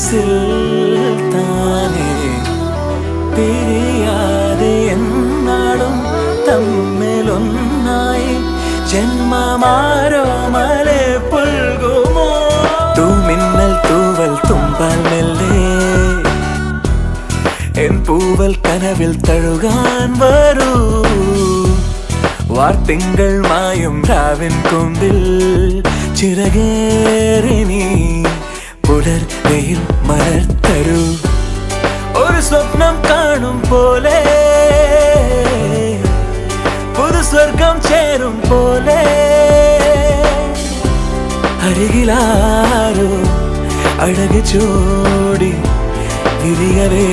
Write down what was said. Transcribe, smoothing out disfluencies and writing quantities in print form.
മനസ്സിൽ താനേ പിരിയാതെ എന്നാളും തമ്മിലൊന്നായി ജന്മമാരോ മലെ പുൽകുമോ തൂമിന്നൽ തൂവൽ തുമ്പാൽ മെല്ലെ എൻ പൂവൽ കനവിൽ തഴുകാൻ വരൂ വാർത്തിങ്കൾ മായും രാവിൻ കൊമ്പിൽ ചിറകേറി നീ പുലർവെയിൽ മലർത്തരൂ ഒരു സ്വപ്നം കാണും പോലെ പുതു സ്വർഗം ചേരും പോലെ അരികിലാരോ അഴക് ചോടി വിരിയവേ